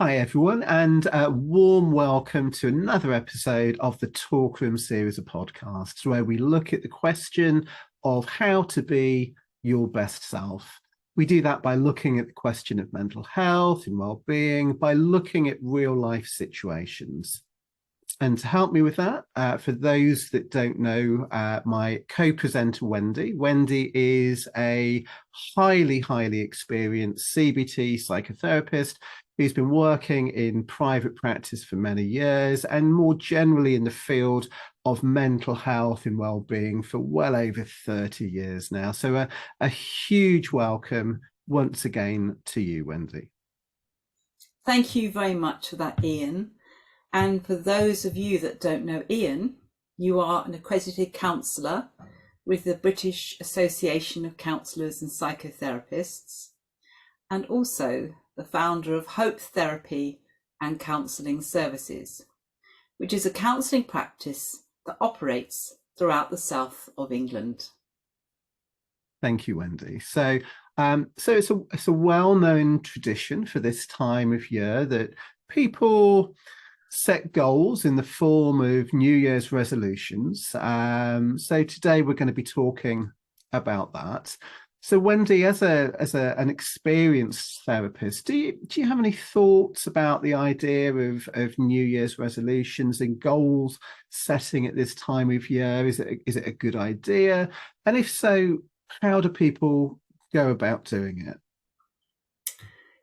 Hi, everyone, and a warm welcome to another episode of the Talkroom series of podcasts, where we look at the question of how to be your best self. We do that by looking at the question of mental health and well-being, by looking at real-life situations. And to help me with that, for those that don't know, my co-presenter, Wendy. Wendy is a highly experienced CBT psychotherapist who's been working in private practice for many years and more generally in the field of mental health and well-being for well over 30 years now. So a huge welcome once again to you, Wendy. Thank you very much for that, Ian. And for those of you that don't know Ian, you are an accredited counsellor with the British Association of Counsellors and Psychotherapists, and also the founder of Hope Therapy and Counselling Services, which is a counselling practice that operates throughout the south of England. Thank you, Wendy. So it's a well-known tradition for this time of year that people set goals in the form of New Year's resolutions. So today we're going to be talking about that. So Wendy, as an experienced therapist, do you have any thoughts about the idea of New Year's resolutions and goals setting at this time of year? Is it a good idea? And if so, how do people go about doing it?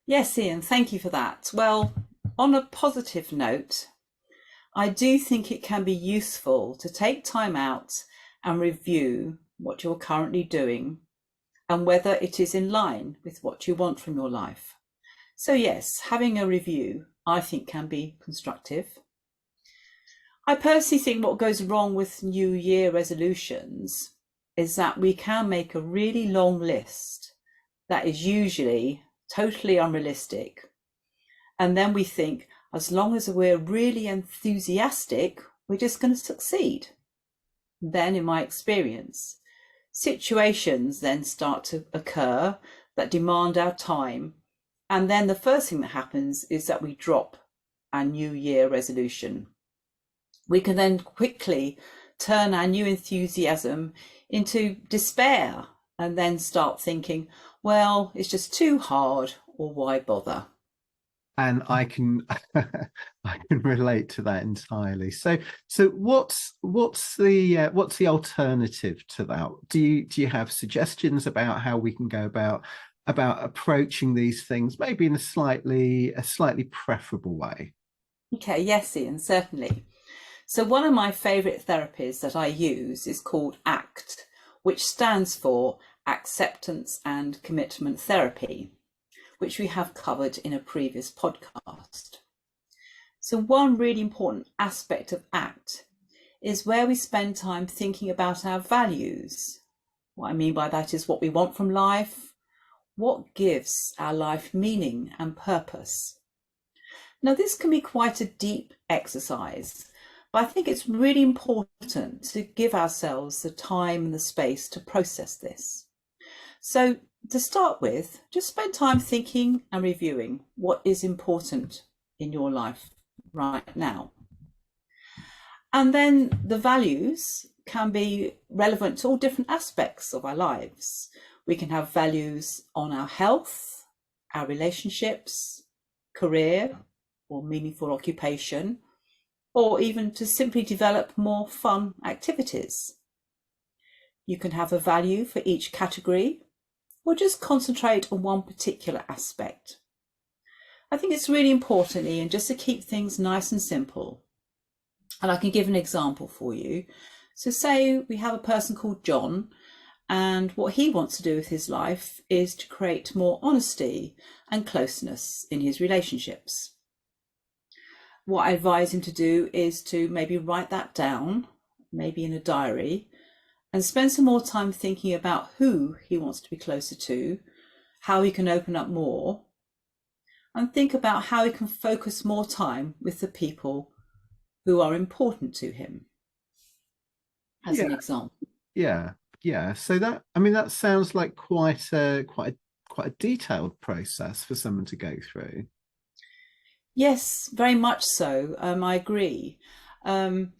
Yes, Ian, thank you for that. Well, on a positive note, I do think it can be useful to take time out and review what you're currently doing and whether it is in line with what you want from your life. So yes, having a review, I think, can be constructive. I personally think what goes wrong with New Year resolutions is that we can make a really long list that is usually totally unrealistic. And then we think, as long as we're really enthusiastic, we're just going to succeed. Then, in my experience, situations then start to occur that demand our time. And then the first thing that happens is that we drop our New Year resolution. We can then quickly turn our new enthusiasm into despair and then start thinking, well, it's just too hard, or why bother? And I can I can relate to that entirely. So what's the alternative to that? Do you have suggestions about how we can go about approaching these things, maybe in a slightly preferable way? Okay, yes, Ian, certainly. So one of my favourite therapies that I use is called ACT, which stands for Acceptance and Commitment Therapy, which we have covered in a previous podcast. So one really important aspect of ACT is where we spend time thinking about our values. What I mean by that is what we want from life, what gives our life meaning and purpose. Now, this can be quite a deep exercise, but I think it's really important to give ourselves the time and the space to process this. So to start with, just spend time thinking and reviewing what is important in your life right now. And then the values can be relevant to all different aspects of our lives. We can have values on our health, our relationships, career or meaningful occupation, or even to simply develop more fun activities. You can have a value for each category, or just concentrate on one particular aspect. I think it's really important, Ian, just to keep things nice and simple. And I can give an example for you. So say we have a person called John, and what he wants to do with his life is to create more honesty and closeness in his relationships. What I advise him to do is to maybe write that down, maybe in a diary, and spend some more time thinking about who he wants to be closer to, how he can open up more, and think about how he can focus more time with the people who are important to him, as an example. Yeah. So that sounds like quite a detailed process for someone to go through. Yes, very much so. I agree. Um,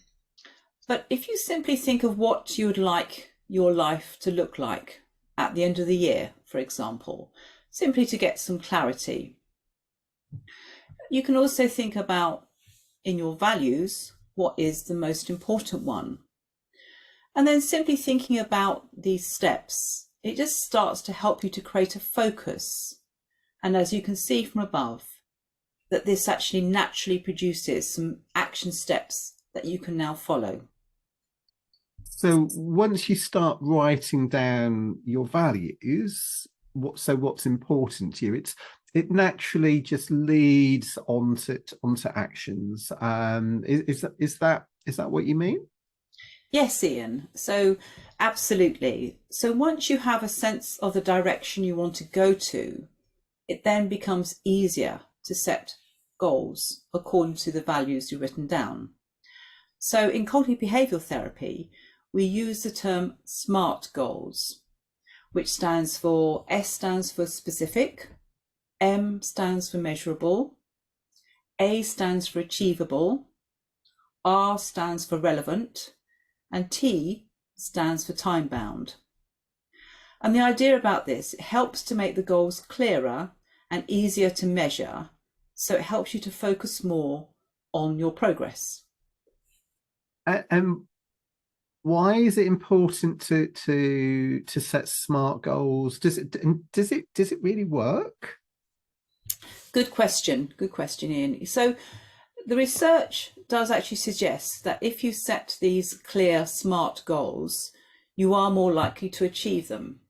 but if you simply think of what you would like your life to look like at the end of the year, for example, simply to get some clarity, you can also think about in your values, what is the most important one? And then simply thinking about these steps, it just starts to help you to create a focus. And as you can see from above, that this actually naturally produces some action steps that you can now follow. So once you start writing down your values, what's important to you? It naturally just leads onto actions. Is that what you mean? Yes, Ian. So absolutely. So once you have a sense of the direction you want to go to, it then becomes easier to set goals according to the values you've written down. So in cognitive behavioral therapy, we use the term SMART goals, which stands for S stands for specific, M stands for measurable, A stands for achievable, R stands for relevant, and T stands for time bound. And the idea about this, it helps to make the goals clearer and easier to measure, so it helps you to focus more on your progress. And why is it important to set smart goals? Does it really work? Good question. Good question, Ian. So the research does actually suggest that if you set these clear, SMART goals, you are more likely to achieve them.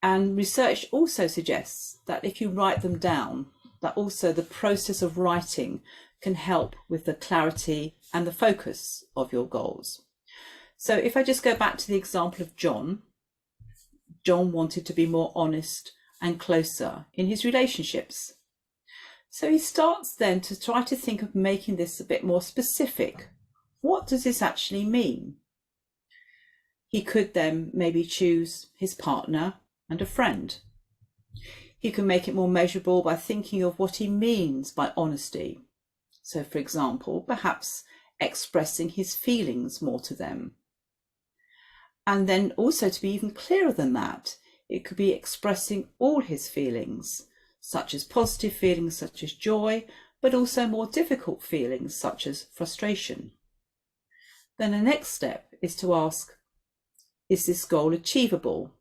And research also suggests that if you write them down, that also the process of writing can help with the clarity and the focus of your goals. So if I just go back to the example of John wanted to be more honest and closer in his relationships. So he starts then to try to think of making this a bit more specific. What does this actually mean? He could then maybe choose his partner and a friend. He can make it more measurable by thinking of what he means by honesty. So for example, perhaps expressing his feelings more to them. And then also to be even clearer than that, it could be expressing all his feelings, such as positive feelings such as joy, but also more difficult feelings such as frustration. Then the next step is to ask, is this goal achievable?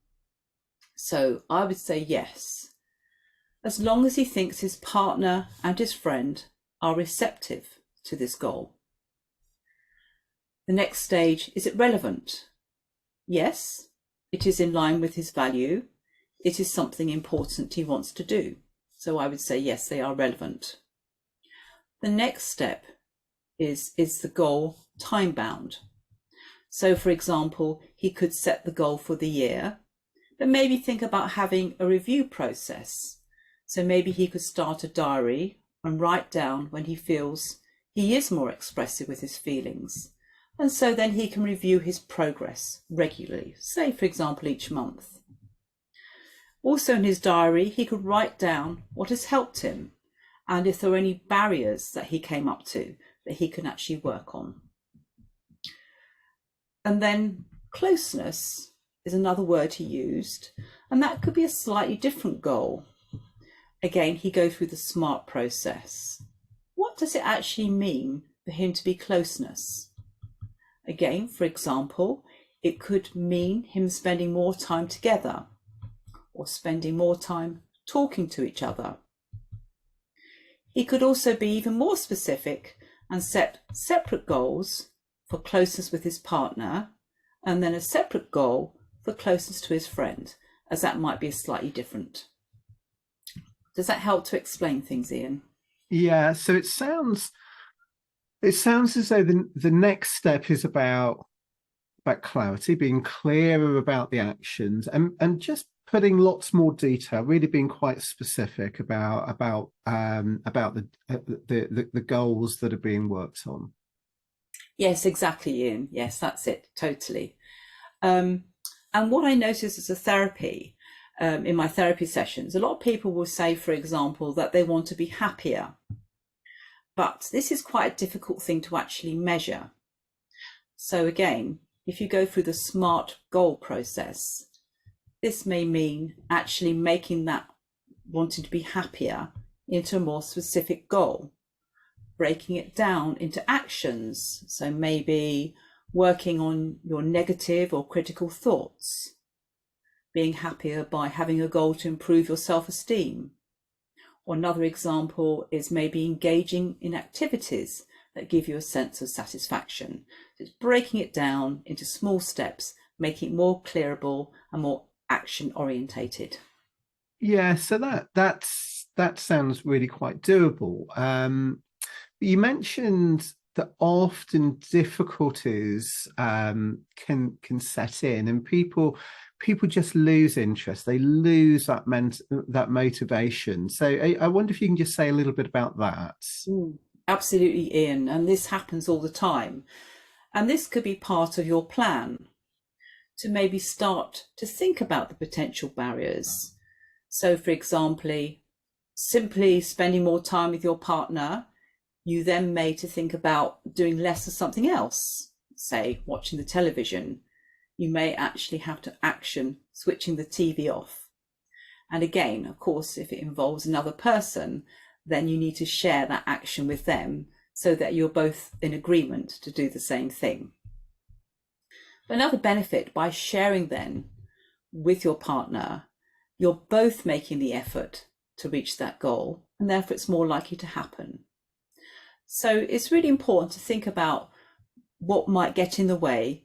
So I would say yes, as long as he thinks his partner and his friend are receptive to this goal. The next stage, is it relevant? Yes, it is in line with his value. It is something important he wants to do. So I would say yes, they are relevant. The next step is the goal time bound? So for example, he could set the goal for the year, but maybe think about having a review process. So maybe he could start a diary and write down when he feels he is more expressive with his feelings. And so then he can review his progress regularly, say for example each month. Also in his diary, he could write down what has helped him and if there are any barriers that he came up to that he can actually work on. And then closeness is another word he used, and that could be a slightly different goal. Again, he goes through the SMART process. What does it actually mean for him to be closeness? Again, for example, it could mean him spending more time together or spending more time talking to each other. He could also be even more specific and set separate goals for closeness with his partner and then a separate goal for closeness to his friend, as that might be slightly different. Does that help to explain things, Ian? Yeah, so it sounds as though the next step is about clarity, being clearer about the actions, and just putting lots more detail, really being quite specific about the goals that are being worked on. Yes, exactly, Ian. Yes, that's it, totally. And what I notice as a therapy, in my therapy sessions, a lot of people will say, for example, that they want to be happier. But this is quite a difficult thing to actually measure. So again, if you go through the SMART goal process, this may mean actually making that wanting to be happier into a more specific goal, breaking it down into actions. So maybe working on your negative or critical thoughts, being happier by having a goal to improve your self-esteem. Or another example is maybe engaging in activities that give you a sense of satisfaction. It's breaking it down into small steps, making it more clearable and more action orientated. Yeah, so that sounds really quite doable. You mentioned that often difficulties can set in, and people just lose interest. They lose that motivation. So I wonder if you can just say a little bit about that. Absolutely, Ian. And this happens all the time. And this could be part of your plan to maybe start to think about the potential barriers. So, for example, simply spending more time with your partner, you then may to think about doing less of something else, say watching the television. You may actually have to action switching the TV off. And again, of course, if it involves another person, then you need to share that action with them so that you're both in agreement to do the same thing. Another benefit by sharing then with your partner, you're both making the effort to reach that goal, and therefore it's more likely to happen. So it's really important to think about what might get in the way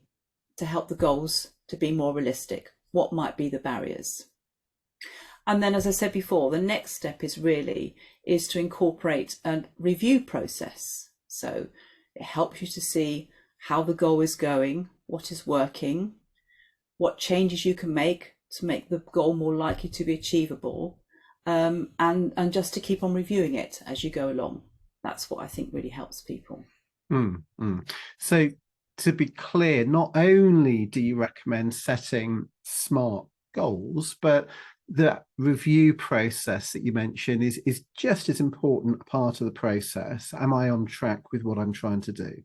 to help the goals to be more realistic. What might be the barriers? And then, as I said before, the next step is to incorporate a review process. So it helps you to see how the goal is going, what is working, what changes you can make to make the goal more likely to be achievable, and just to keep on reviewing it as you go along. That's what I think really helps people. So to be clear, not only do you recommend setting SMART goals, but the review process that you mentioned is just as important a part of the process. Am I on track with what I'm trying to do?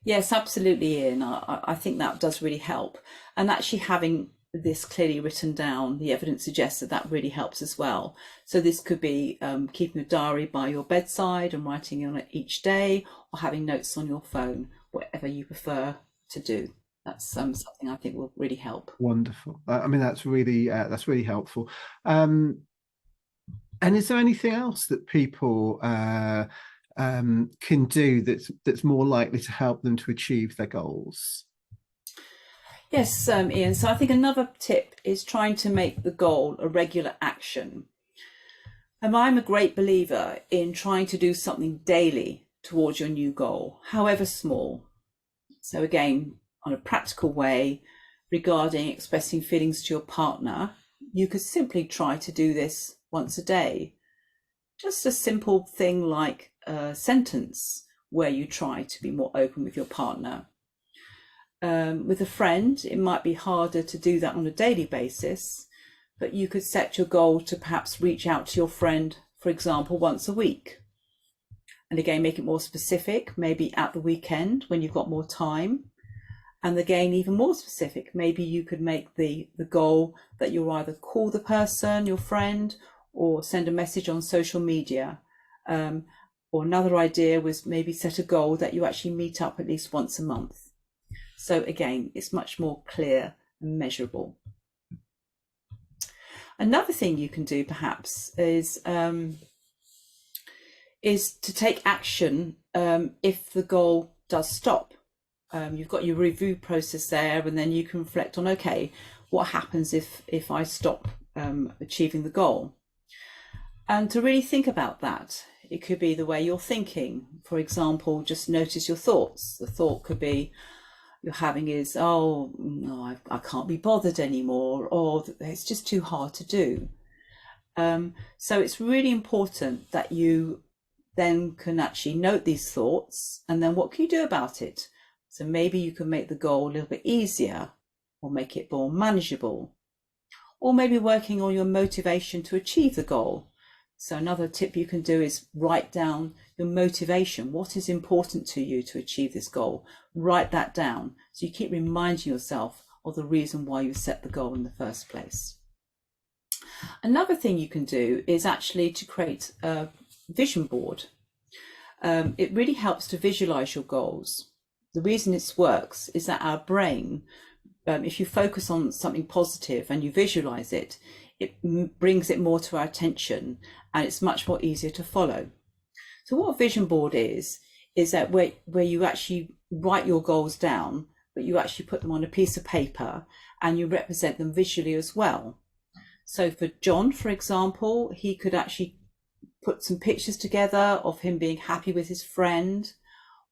Yes, absolutely, Ian. I think that does really help. And actually having this clearly written down, the evidence suggests that really helps as well. So this could be keeping a diary by your bedside and writing on it each day, or having notes on your phone, whatever you prefer to do. That's something I think will really help. Wonderful. I mean, that's really helpful. And is there anything else that people can do that's more likely to help them to achieve their goals? Yes, Ian. So I think another tip is trying to make the goal a regular action. And I'm a great believer in trying to do something daily towards your new goal, however small. So again, on a practical way regarding expressing feelings to your partner, you could simply try to do this once a day. Just a simple thing like a sentence where you try to be more open with your partner. With a friend, it might be harder to do that on a daily basis, but you could set your goal to perhaps reach out to your friend, for example, once a week. And again, make it more specific, maybe at the weekend when you've got more time. And again, even more specific, maybe you could make the goal that you'll either call the person, your friend, or send a message on social media. Or another idea was maybe set a goal that you actually meet up at least once a month. So again, it's much more clear and measurable. Another thing you can do perhaps is to take action if the goal does stop. You've got your review process there, and then you can reflect on, okay, what happens if I stop achieving the goal? And to really think about that, it could be the way you're thinking. For example, just notice your thoughts. The thought could be you're having is, oh, no, I can't be bothered anymore, or it's just too hard to do. So it's really important that you then can actually note these thoughts, and then what can you do about it? So maybe you can make the goal a little bit easier, or make it more manageable, or maybe working on your motivation to achieve the goal. So another tip you can do is write down your motivation. What is important to you to achieve this goal? Write that down so you keep reminding yourself of the reason why you set the goal in the first place. Another thing you can do is actually to create a vision board. It really helps to visualize your goals. The reason this works is that our brain, if you focus on something positive and you visualize it, it brings it more to our attention and it's much more easier to follow. So what a vision board is that where you actually write your goals down, but you actually put them on a piece of paper and you represent them visually as well. So for John, for example, he could actually put some pictures together of him being happy with his friend,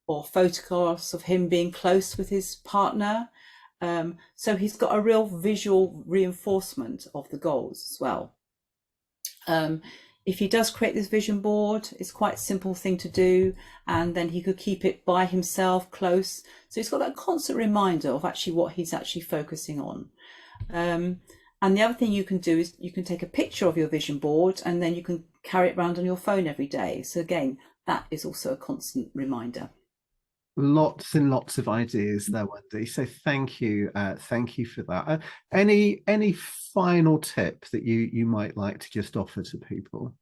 or photographs of him being close with his partner. So he's got a real visual reinforcement of the goals as well. If he does create this vision board, it's quite a simple thing to do, and then he could keep it by himself close. So he's got that constant reminder of actually what he's actually focusing on. And the other thing you can do is you can take a picture of your vision board and then you can carry it around on your phone every day. So again, that is also a constant reminder. Lots and lots of ideas there, Wendy. So thank you for that. Any final tip that you might like to just offer to people?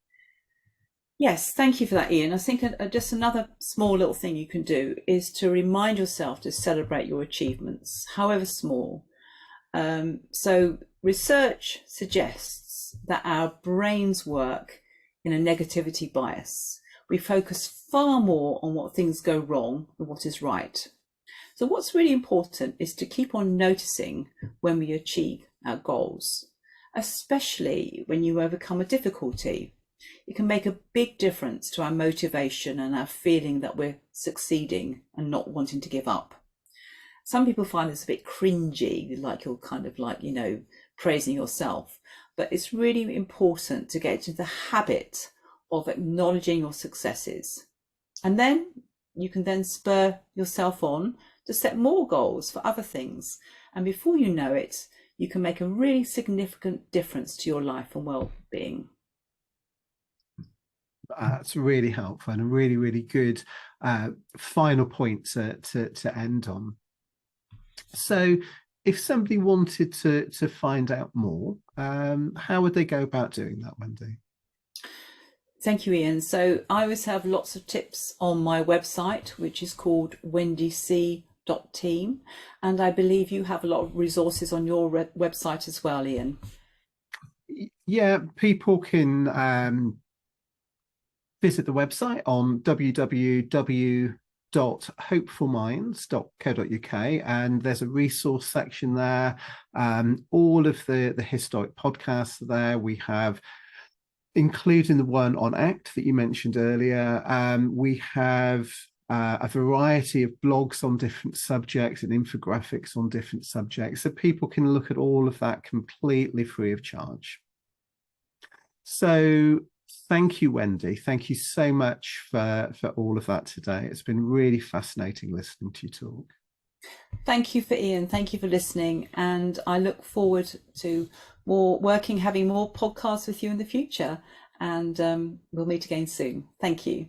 Yes, thank you for that, Ian. I think just another small little thing you can do is to remind yourself to celebrate your achievements, however small. So research suggests that our brains work in a negativity bias. We focus far more on what things go wrong than what is right. So what's really important is to keep on noticing when we achieve our goals, especially when you overcome a difficulty. It can make a big difference to our motivation and our feeling that we're succeeding and not wanting to give up. Some people find this a bit cringy, like you're kind of like, praising yourself, but it's really important to get into the habit of acknowledging your successes. And then you can then spur yourself on to set more goals for other things. And before you know it, you can make a really significant difference to your life and well-being. That's really helpful and a really, really good final point to end on. So if somebody wanted to find out more, how would they go about doing that, Wendy? Thank you, Ian. So I always have lots of tips on my website, which is called wendyc.team. And I believe you have a lot of resources on your website as well, Ian. Yeah, people can visit the website on www.hopefulminds.co.uk, and there's a resource section there. All of the historic podcasts are there. We have, including the one on ACT that you mentioned earlier, we have a variety of blogs on different subjects and infographics on different subjects, so people can look at all of that completely free of charge. So thank you, Wendy. Thank you so much for all of that today. It's been really fascinating listening to you talk. Thank you Ian. Thank you for listening. And I look forward to having more podcasts with you in the future. And we'll meet again soon. Thank you.